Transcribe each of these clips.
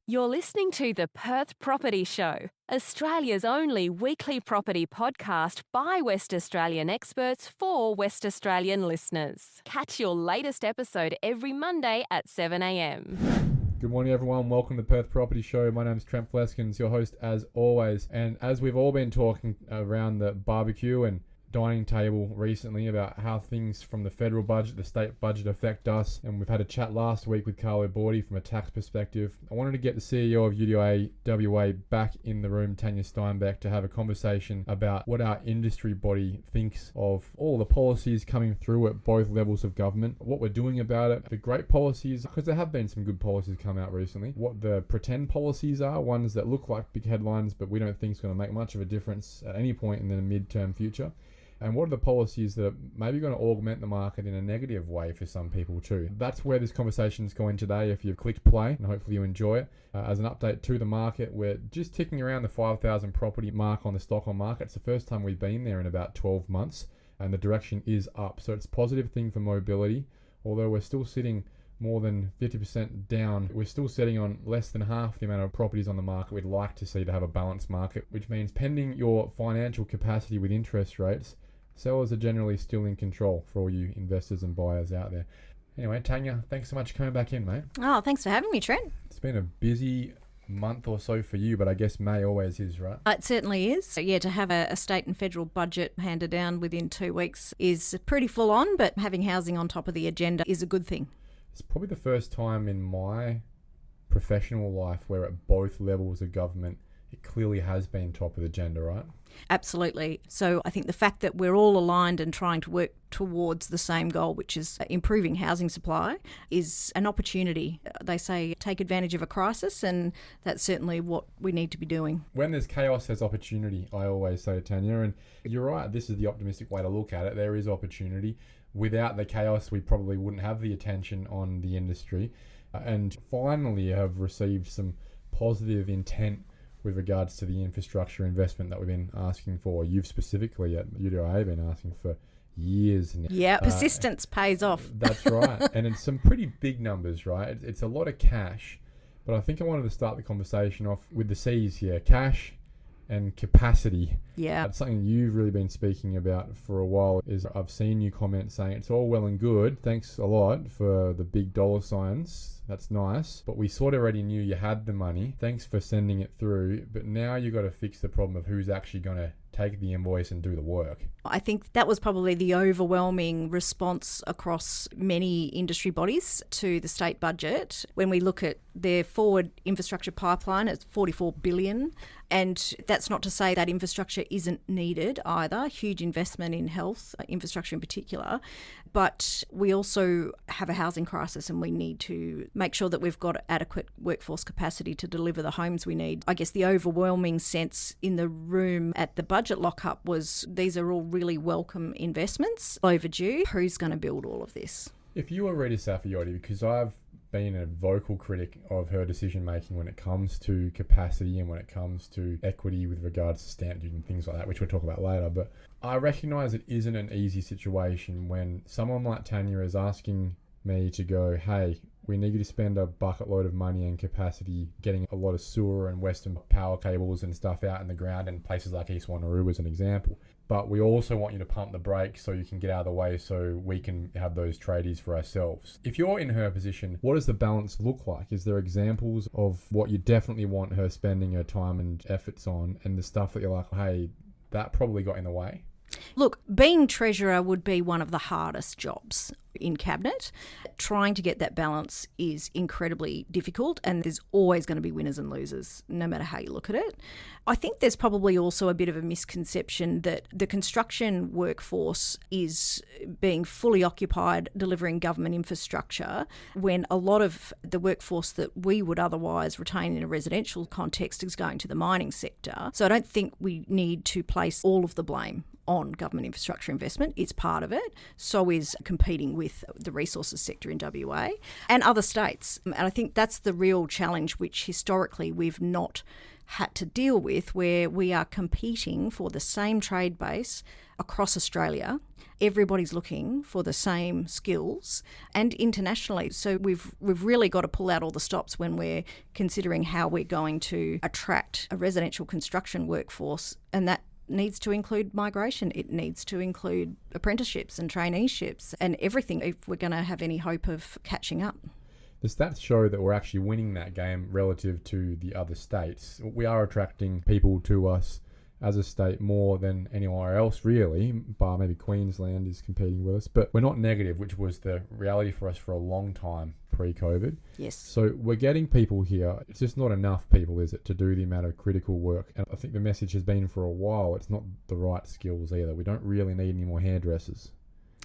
You're listening to the Perth Property Show, Australia's only weekly property podcast by West Australian experts for West Australian listeners. Catch your latest episode every Monday at 7 a.m. Good morning, everyone. Welcome to the Perth Property Show. My name is Trent Fleskens, your host as always. And as we've all been talking around the barbecue and dining table recently about how things from the federal budget, the state budget affect us, and we've had a chat last week with Carlo Bordi from a tax perspective. I wanted to get the CEO of UDIA WA back in the room, Tanya Steinbeck, to have a conversation about what our industry body thinks of all the policies coming through at both levels of government, what we're doing about it, the great policies, because there have been some good policies come out recently, what the pretend policies are, ones that look like big headlines but we don't think is going to make much of a difference at any point in the mid-term future. And what are the policies that are maybe going to augment the market in a negative way for some people too? That's where this conversation is going today. If you've clicked play, and hopefully you enjoy it. As an update to the market, we're just ticking around the 5,000 property mark on the Stockholm market. It's the first time we've been there in about 12 months, and the direction is up. So it's a positive thing for mobility, although we're still sitting more than 50% down. We're still sitting on less than half the amount of properties on the market we'd like to see to have a balanced market, which means pending your financial capacity with interest rates, sellers are generally still in control for all you investors and buyers out there. Anyway, Tanya, thanks so much for coming back in, mate. Oh, thanks for having me, Trent. It's been a busy month or so for you, but I guess May always is, right? It certainly is. So, to have a state and federal budget handed down within 2 weeks is pretty full on, but having housing on top of the agenda is a good thing. It's probably the first time in my professional life where at both levels of government it clearly has been top of the agenda, right? Absolutely. So I think the fact that we're all aligned and trying to work towards the same goal, which is improving housing supply, is an opportunity. They say take advantage of a crisis, and that's certainly what we need to be doing. When there's chaos, there's opportunity, I always say, Tanya. And you're right, this is the optimistic way to look at it. There is opportunity. Without the chaos, we probably wouldn't have the attention on the industry. And finally have received some positive intent with regards to the infrastructure investment that we've been asking for. You've specifically at UDIA been asking for years now. Yeah, persistence pays off. That's right. And it's some pretty big numbers, right? It's a lot of cash. But I think I wanted to start the conversation off with the C's here. Cash and capacity. Yeah. That's something you've really been speaking about for a while. Is I've seen you comment saying it's all well and good. Thanks a lot for the big dollar signs. That's nice. But we sort of already knew you had the money. Thanks for sending it through. But now you've got to fix the problem of who's actually going to take the invoice and do the work. I think that was probably the overwhelming response across many industry bodies to the state budget. When we look at their forward infrastructure pipeline, it's $44 billion. And that's not to say that infrastructure isn't needed either. Huge investment in health, infrastructure in particular. But we also have a housing crisis, and we need to make sure that we've got adequate workforce capacity to deliver the homes we need. I guess the overwhelming sense in the room at the budget lockup was these are all really welcome investments, overdue. Who's going to build all of this? If you were Rita Saffioti, because I've been a vocal critic of her decision making when it comes to capacity and when it comes to equity with regards to stamp duty and things like that, which we'll talk about later. But I recognise it isn't an easy situation when someone like Tanya is asking me to go, hey, we need you to spend a bucket load of money and capacity getting a lot of sewer and Western power cables and stuff out in the ground in places like East Wanneroo as an example. But we also want you to pump the brakes so you can get out of the way so we can have those tradies for ourselves. If you're in her position, what does the balance look like? Is there examples of what you definitely want her spending her time and efforts on, and the stuff that you're like, hey, that probably got in the way? Look, being treasurer would be one of the hardest jobs in cabinet. Trying to get that balance is incredibly difficult, and there's always going to be winners and losers, no matter how you look at it. I think there's probably also a bit of a misconception that the construction workforce is being fully occupied delivering government infrastructure, when a lot of the workforce that we would otherwise retain in a residential context is going to the mining sector. So I don't think we need to place all of the blame on government infrastructure investment. It's part of it. So is competing with the resources sector in WA and other states. And I think that's the real challenge which historically we've not had to deal with, where we are competing for the same trade base across Australia. Everybody's looking for the same skills, and internationally. So we've really got to pull out all the stops when we're considering how we're going to attract a residential construction workforce, and that needs to include migration. It needs to include apprenticeships and traineeships and everything if we're going to have any hope of catching up. The stats show that we're actually winning that game relative to the other states. We are attracting people to us as a state more than anywhere else, really, bar maybe Queensland is competing with us. But we're not negative, which was the reality for us for a long time pre-COVID. Yes. So we're getting people here. It's just not enough people, is it, to do the amount of critical work? And I think the message has been for a while, it's not the right skills either. We don't really need any more hairdressers.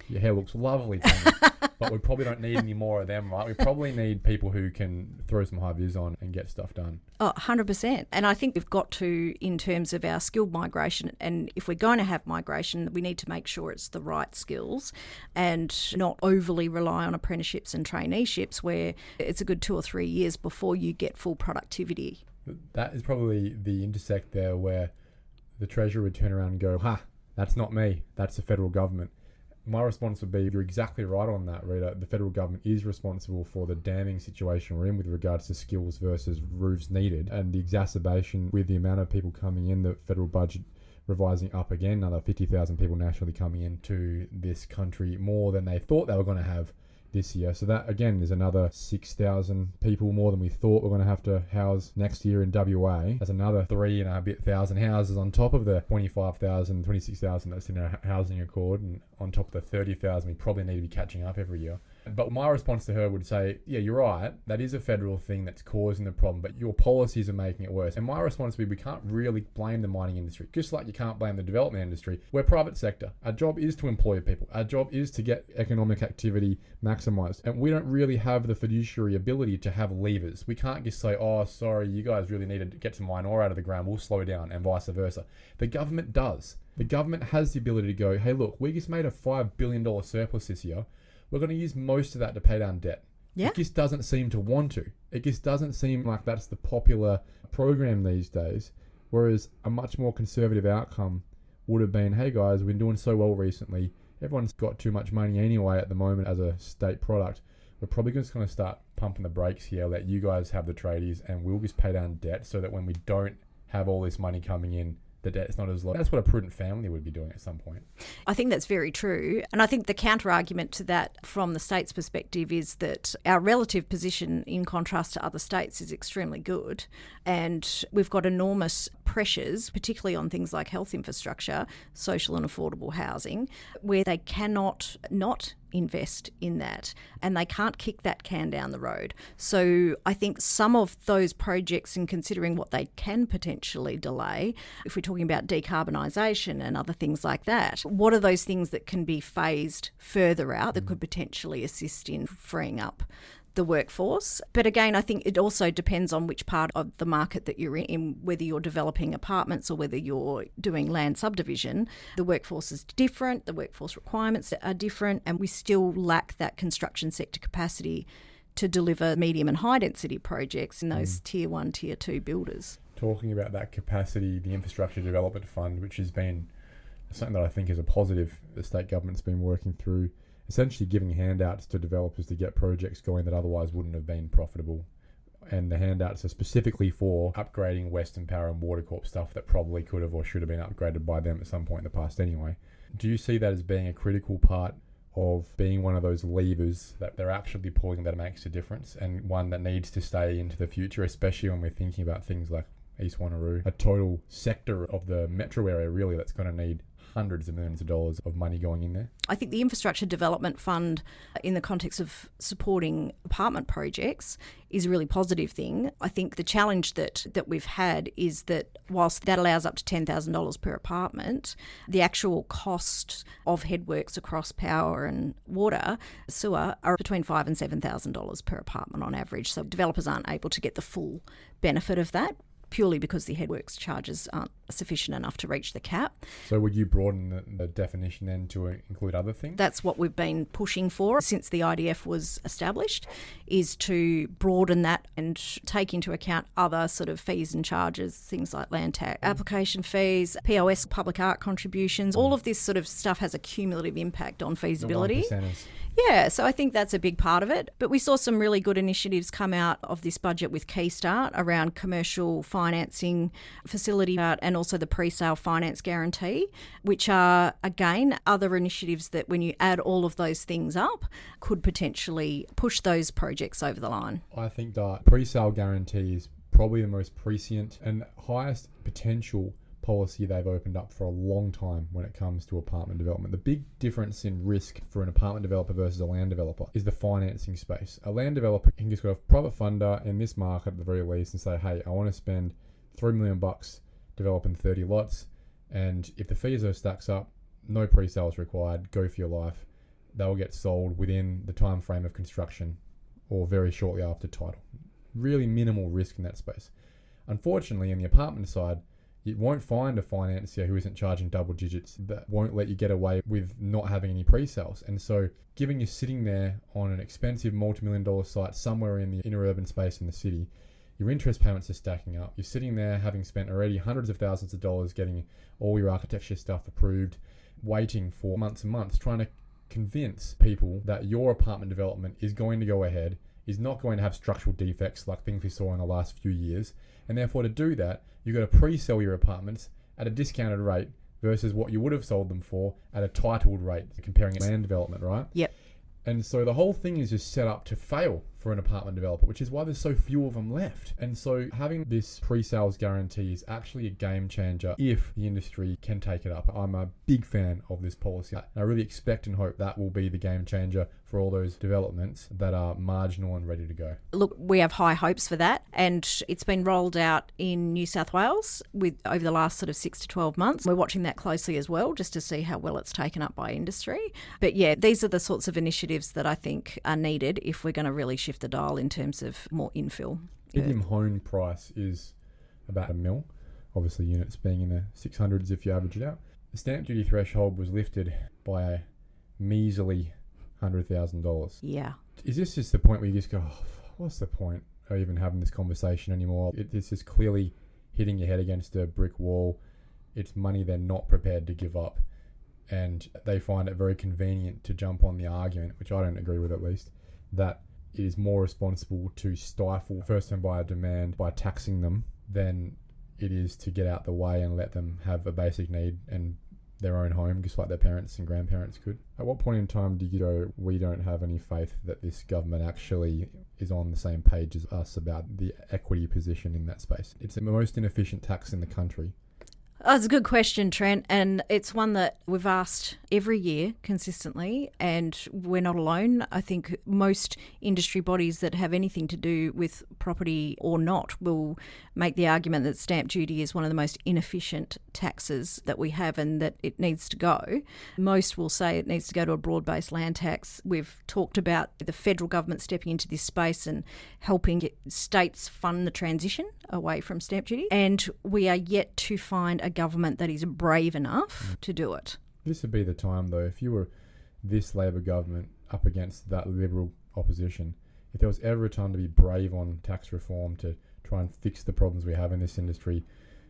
Your hair looks lovely, Tanya, but we probably don't need any more of them, right? We probably need people who can throw some high vis on and get stuff done. Oh, 100%. And I think we've got to, in terms of our skilled migration, and if we're going to have migration, we need to make sure it's the right skills and not overly rely on apprenticeships and traineeships where it's a good 2 or 3 years before you get full productivity. That is probably the intersect there where the Treasurer would turn around and go, that's not me, that's the federal government. My response would be, you're exactly right on that, Rita. The federal government is responsible for the damning situation we're in with regards to skills versus roofs needed, and the exacerbation with the amount of people coming in, the federal budget revising up again, another 50,000 people nationally coming into this country, more than they thought they were going to have this year. So that, again, is another 6,000 people more than we thought we're going to have to house next year in WA. That's another 3,000 houses on top of the 25,000, 26,000 that's in our housing accord, and on top of the 30,000 we probably need to be catching up every year. But my response to her would say, yeah, you're right. That is a federal thing that's causing the problem, but your policies are making it worse. And my response would be, we can't really blame the mining industry. Just like you can't blame the development industry. We're private sector. Our job is to employ people. Our job is to get economic activity maximised. And we don't really have the fiduciary ability to have levers. We can't just say, oh, sorry, you guys really need to get some iron ore out of the ground. We'll slow down, and vice versa. The government does. The government has the ability to go, hey, look, we just made a $5 billion surplus this year. We're going to use most of that to pay down debt. Yeah. It just doesn't seem to want to. It just doesn't seem like that's the popular program these days. Whereas a much more conservative outcome would have been, hey guys, we've been doing so well recently. Everyone's got too much money anyway at the moment as a state product. We're probably just going to start pumping the brakes here, let you guys have the tradies, and we'll just pay down debt so that when we don't have all this money coming in, the debt's not as low. That's what a prudent family would be doing at some point. I think that's very true. And I think the counter-argument to that from the state's perspective is that our relative position in contrast to other states is extremely good. And we've got enormous pressures, particularly on things like health infrastructure, social and affordable housing, where they cannot not invest in that, and they can't kick that can down the road. So I think some of those projects, in considering what they can potentially delay, if we're talking about decarbonisation and other things like that, what are those things that can be phased further out that could potentially assist in freeing up the workforce? But again, I think it also depends on which part of the market that you're in, whether you're developing apartments or whether you're doing land subdivision. The workforce is different, the workforce requirements are different, and we still lack that construction sector capacity to deliver medium and high density projects in those tier 1, tier 2 builders. Talking about that capacity, the Infrastructure Development Fund, which has been something that I think is a positive the state government's been working through, essentially giving handouts to developers to get projects going that otherwise wouldn't have been profitable. And the handouts are specifically for upgrading Western Power and Water Corp stuff that probably could have or should have been upgraded by them at some point in the past anyway. Do you see that as being a critical part of being one of those levers that they're actually pulling that makes a difference, and one that needs to stay into the future, especially when we're thinking about things like East Wanneroo, a total sector of the metro area really that's going to need hundreds of millions of dollars of money going in there? I think the Infrastructure Development Fund, in the context of supporting apartment projects, is a really positive thing. I think the challenge that we've had is that whilst that allows up to $10,000 per apartment, the actual cost of headworks across power and water, sewer, are between $5,000 and $7,000 per apartment on average. So developers aren't able to get the full benefit of that, purely because the headworks charges aren't sufficient enough to reach the cap. So would you broaden the definition then to include other things? That's what we've been pushing for since the IDF was established, is to broaden that and take into account other sort of fees and charges, things like land tax, application fees, POS, public art contributions. All of this sort of stuff has a cumulative impact on feasibility. The 1%ers. Yeah, so I think that's a big part of it. But we saw some really good initiatives come out of this budget with Keystart around commercial financing facility and also the pre-sale finance guarantee, which are, again, other initiatives that when you add all of those things up could potentially push those projects over the line. I think that pre-sale guarantee is probably the most prescient and highest potential policy they've opened up for a long time when it comes to apartment development. The big difference in risk for an apartment developer versus a land developer is the financing space. A land developer can just go to a private funder in this market at the very least and say, hey, I want to spend $3 million developing 30 lots, and if the FISO stacks up, no pre-sales required, go for your life. They'll get sold within the time frame of construction or very shortly after title. Really minimal risk in that space. Unfortunately, in the apartment side, you won't find a financier who isn't charging double digits that won't let you get away with not having any pre-sales. And so given you're sitting there on an expensive multi-million-dollar site somewhere in the inner urban space in the city, your interest payments are stacking up. You're sitting there having spent already hundreds of thousands of dollars getting all your architecture stuff approved, waiting for months and months, trying to convince people that your apartment development is going to go ahead, is not going to have structural defects like things we saw in the last few years. And therefore, to do that, you've got to pre-sell your apartments at a discounted rate versus what you would have sold them for at a titled rate, comparing land development, right? Yep. And so the whole thing is just set up to fail for an apartment developer, which is why there's so few of them left. And so having this pre-sales guarantee is actually a game changer if the industry can take it up. I'm a big fan of this policy. I really expect and hope that will be the game changer for all those developments that are marginal and ready to go. Look, we have high hopes for that, and it's been rolled out in New South Wales over the last sort of 6 to 12 months. We're watching that closely as well, just to see how well it's taken up by industry. But yeah, these are the sorts of initiatives that I think are needed if we're going to really shift the dial in terms of more infill. Medium home price is about $1 million, obviously units being in the 600s if you average it out. The stamp duty threshold was lifted by a measly $100,000. Yeah. Is this just the point where you just go, oh, what's the point of even having this conversation anymore? It's just clearly hitting your head against a brick wall. It's money they're not prepared to give up. And they find it very convenient to jump on the argument, which I don't agree with at least, that it is more responsible to stifle first-time buyer demand by taxing them than it is to get out the way and let them have a basic need and their own home, just like their parents and grandparents could. At what point in time do you go, we don't have any faith that this government actually is on the same page as us about the equity position in that space? It's the most inefficient tax in the country. Oh, it's a good question, Trent, and it's one that we've asked every year consistently, and we're not alone. I think most industry bodies that have anything to do with property or not will make the argument that stamp duty is one of the most inefficient taxes that we have and that it needs to go. Most will say it needs to go to a broad-based land tax. We've talked about the federal government stepping into this space and helping states fund the transition away from stamp duty, and we are yet to find a government that is brave enough to do it. This would be the time, though, if you were this Labor government up against that Liberal opposition, if there was ever a time to be brave on tax reform to try and fix the problems we have in this industry,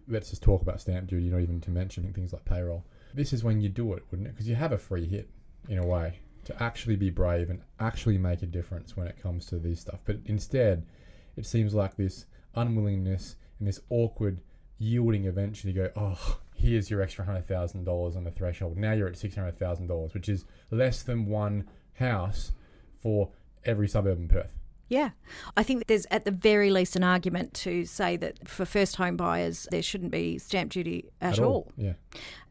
let's just talk about stamp duty, not even to mention things like payroll. This is when you do it, wouldn't it? Because you have a free hit, in a way, to actually be brave and actually make a difference when it comes to these stuff. But instead, it seems like this unwillingness and this awkward yielding eventually go, oh, here's your extra $100,000 on the threshold. Now you're at $600,000, which is less than one house for every suburb in Perth. Yeah. I think there's at the very least an argument to say that for first home buyers, there shouldn't be stamp duty at all. Yeah.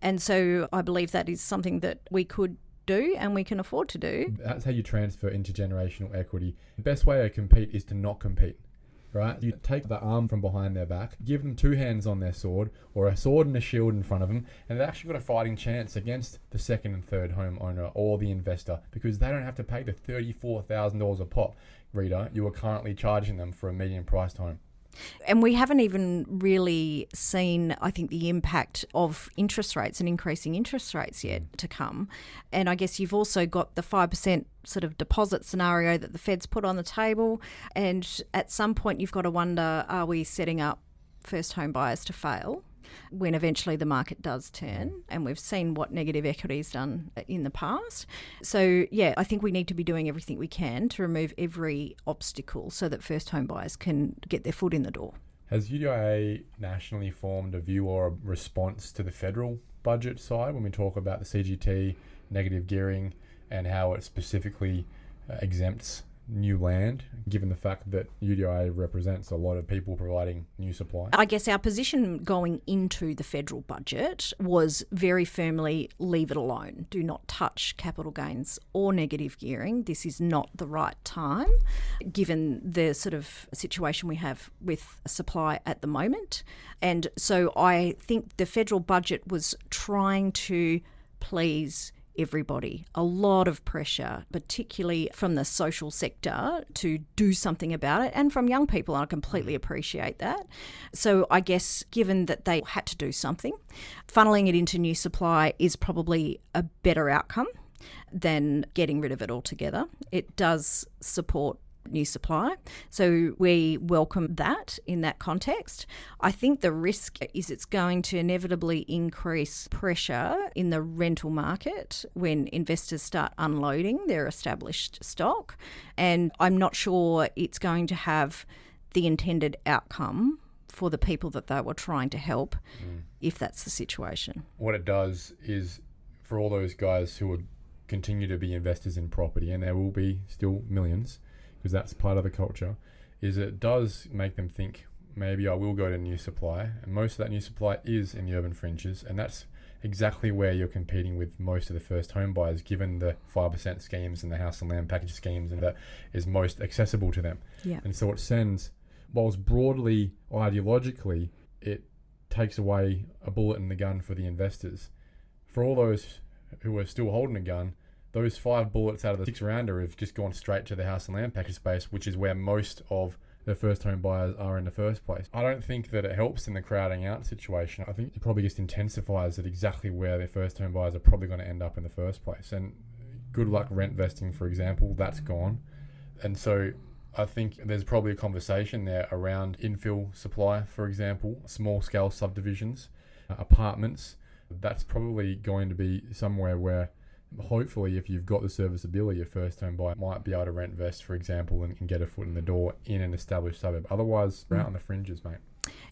And so I believe that is something that we could do and we can afford to do. That's how you transfer intergenerational equity. The best way to compete is to not compete. Right? You take the arm from behind their back, give them two hands on their sword, or a sword and a shield in front of them, and they've actually got a fighting chance against the second and third home owner or the investor, because they don't have to pay the $34,000 a pop, reader, you are currently charging them for a medium priced home. And we haven't even really seen, I think, the impact of interest rates and increasing interest rates yet to come. And I guess you've also got the 5% sort of deposit scenario that the Fed's put on the table. And at some point you've got to wonder, are we setting up first home buyers to fail when eventually the market does turn? And we've seen what negative equity's done in the past. So, yeah, I think we need to be doing everything we can to remove every obstacle so that first home buyers can get their foot in the door. Has UDIA nationally formed a view or a response to the federal budget side when we talk about the CGT, negative gearing, and how it specifically exempts new land, given the fact that UDIA represents a lot of people providing new supply? I guess our position going into the federal budget was very firmly leave it alone. Do not touch capital gains or negative gearing. This is not the right time, given the sort of situation we have with supply at the moment. And so I think the federal budget was trying to please everybody. A lot of pressure, particularly from the social sector, to do something about it, and from young people, and I completely appreciate that. So I guess given that they had to do something, funneling it into new supply is probably a better outcome than getting rid of it altogether. It does support new supply. So we welcome that in that context. I think the risk is it's going to inevitably increase pressure in the rental market when investors start unloading their established stock. And I'm not sure it's going to have the intended outcome for the people that they were trying to help, if that's the situation. What it does is, for all those guys who would continue to be investors in property, and there will be still millions, because that's part of the culture, is it does make them think, maybe I will go to new supply. And most of that new supply is in the urban fringes. And that's exactly where you're competing with most of the first home buyers, given the 5% schemes and the house and land package schemes, and that is most accessible to them. Yeah. And so it sends, whilst broadly, ideologically, it takes away a bullet in the gun for the investors. For all those who are still holding a gun, those 5 bullets out of the 6 rounder have just gone straight to the house and land package space, which is where most of the first home buyers are in the first place. I don't think that it helps in the crowding out situation. I think it probably just intensifies it exactly where their first home buyers are probably going to end up in the first place. And good luck rent vesting, for example, that's gone. And so I think there's probably a conversation there around infill supply, for example, small scale subdivisions, apartments. That's probably going to be somewhere where hopefully, if you've got the serviceability, a first home buyer might be able to rent vest, for example, and get a foot in the door in an established suburb. Otherwise, out on the fringes, mate.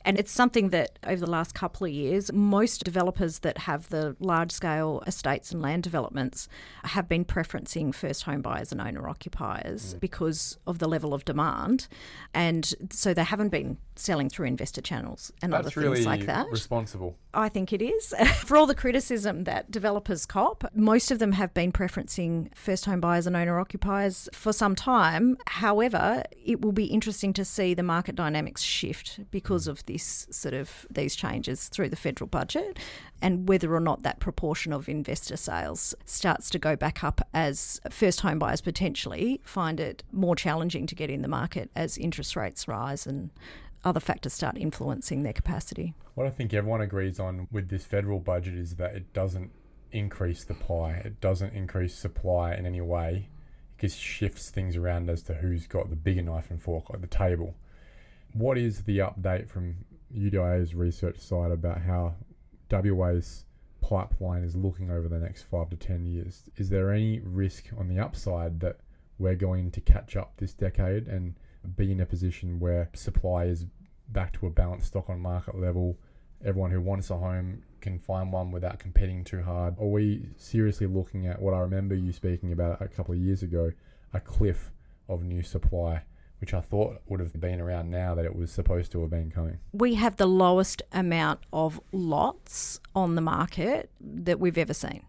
And it's something that over the last couple of years, most developers that have the large-scale estates and land developments have been preferencing first home buyers and owner-occupiers because of the level of demand. And so they haven't been selling through investor channels and other things like that. That's really responsible. I think it is. For all the criticism that developers cop, most of them have been preferencing first home buyers and owner-occupiers for some time. However, it will be interesting to see the market dynamics shift because of these changes through the federal budget, and whether or not that proportion of investor sales starts to go back up as first home buyers potentially find it more challenging to get in the market as interest rates rise and other factors start influencing their capacity. What I think everyone agrees on with this federal budget is that it doesn't increase the pie. It doesn't increase supply in any way. It just shifts things around as to who's got the bigger knife and fork at the table. What is the update from UDIA's research side about how WA's pipeline is looking over the next 5 to 10 years? Is there any risk on the upside that we're going to catch up this decade and be in a position where supply is back to a balanced stock on market level? Everyone who wants a home can find one without competing too hard. Are we seriously looking at what I remember you speaking about a couple of years ago, a cliff of new supply, which I thought would have been around now that it was supposed to have been coming? We have the lowest amount of lots on the market that we've ever seen.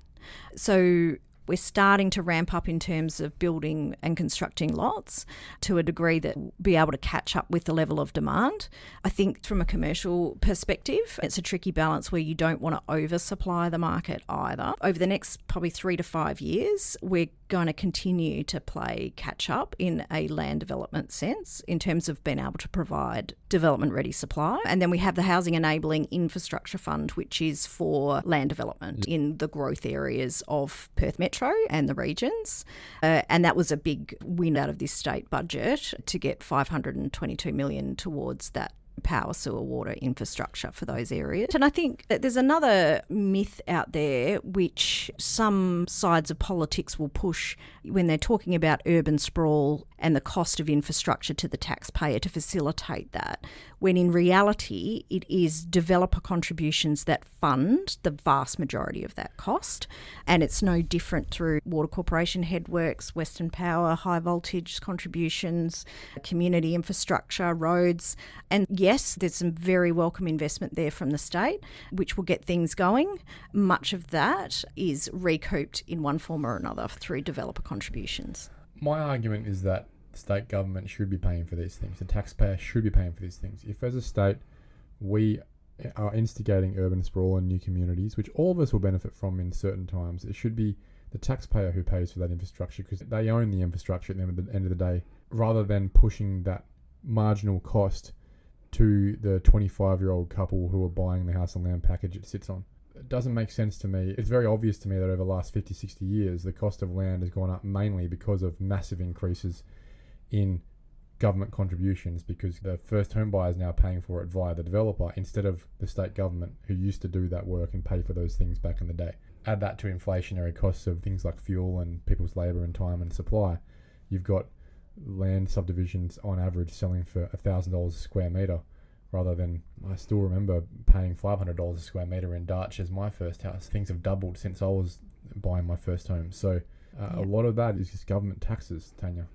So we're starting to ramp up in terms of building and constructing lots to a degree that will be able to catch up with the level of demand. I think from a commercial perspective, it's a tricky balance where you don't want to oversupply the market either. Over the next probably 3 to 5 years, we're going to continue to play catch up in a land development sense in terms of being able to provide development ready supply. And then we have the Housing Enabling Infrastructure Fund, which is for land development in the growth areas of Perth Metro and the regions. And that was a big win out of this state budget to get $522 million towards that power, sewer, water infrastructure for those areas. And I think that there's another myth out there which some sides of politics will push when they're talking about urban sprawl and the cost of infrastructure to the taxpayer to facilitate that, when in reality it is developer contributions that fund the vast majority of that cost. And it's no different through Water Corporation headworks, Western Power, high voltage contributions, community infrastructure, roads. And yes, there's some very welcome investment there from the state, which will get things going. Much of that is recouped in one form or another through developer contributions. My argument is that the state government should be paying for these things. The taxpayer should be paying for these things. If as a state we are instigating urban sprawl in new communities, which all of us will benefit from in certain times, it should be the taxpayer who pays for that infrastructure because they own the infrastructure at the end of the day, rather than pushing that marginal cost to the 25-year-old couple who are buying the house and land package it sits on. It doesn't make sense to me. It's very obvious to me that over the last 50, 60 years, the cost of land has gone up mainly because of massive increases in government contributions, because the first home buyer is now paying for it via the developer instead of the state government who used to do that work and pay for those things back in the day. Add that to inflationary costs of things like fuel and people's labour and time and supply. You've got land subdivisions on average selling for $1,000 a square metre, rather than, I still remember paying $500 a square metre in Dutch as my first house. Things have doubled since I was buying my first home. So a lot of that is just government taxes, Tanya.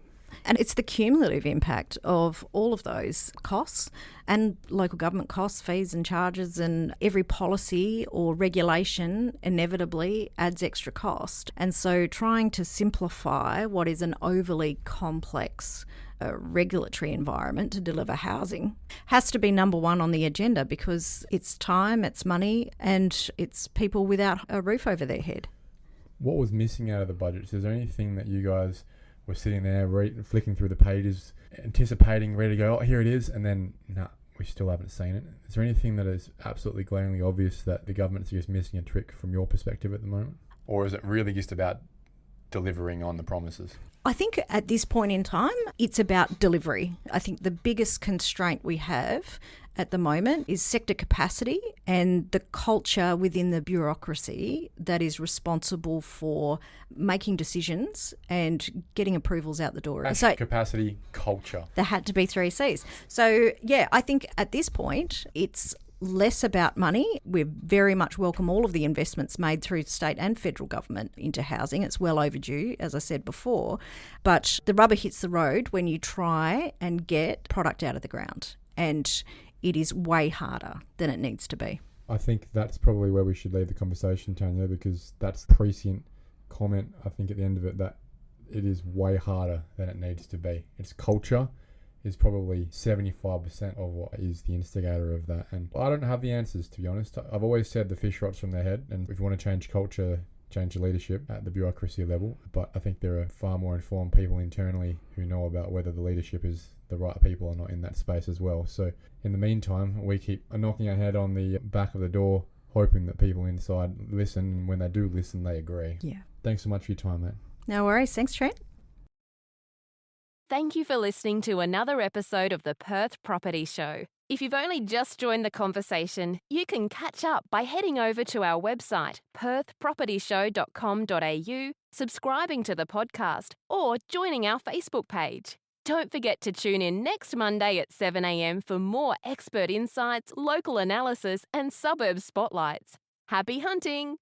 And it's the cumulative impact of all of those costs and local government costs, fees and charges, and every policy or regulation inevitably adds extra cost. And so trying to simplify what is an overly complex regulatory environment to deliver housing has to be number one on the agenda, because it's time, it's money, and it's people without a roof over their head. What was missing out of the budget? Is there anything that you guys were sitting there flicking through the pages, anticipating, ready to go, oh, here it is, and then, we still haven't seen it? Is there anything that is absolutely glaringly obvious that the government's just missing a trick from your perspective at the moment? Or is it really just about delivering on the promises? I think at this point in time, it's about delivery. I think the biggest constraint we have at the moment is sector capacity and the culture within the bureaucracy that is responsible for making decisions and getting approvals out the door. So capacity, culture. There had to be 3 Cs. So, I think at this point, it's less about money. We very much welcome all of the investments made through state and federal government into housing. It's well overdue, as I said before. But the rubber hits the road when you try and get product out of the ground. And it is way harder than it needs to be. I think that's probably where we should leave the conversation, Tanya, because that's prescient comment, I think, at the end of it, that it is way harder than it needs to be. Its culture is probably 75% of what is the instigator of that. And I don't have the answers, to be honest. I've always said the fish rots from their head, and if you want to change culture, change the leadership at the bureaucracy level. But I think there are far more informed people internally who know about whether the leadership is the right people or not in that space as well. So in the meantime, we keep knocking our head on the back of the door, hoping that people inside listen, and when they do listen, they agree. Yeah. Thanks so much for your time, mate. No worries. Thanks, Trent. Thank you for listening to another episode of the Perth Property Show. If you've only just joined the conversation, you can catch up by heading over to our website, perthpropertyshow.com.au, subscribing to the podcast, or joining our Facebook page. Don't forget to tune in next Monday at 7 a.m. for more expert insights, local analysis, and suburb spotlights. Happy hunting!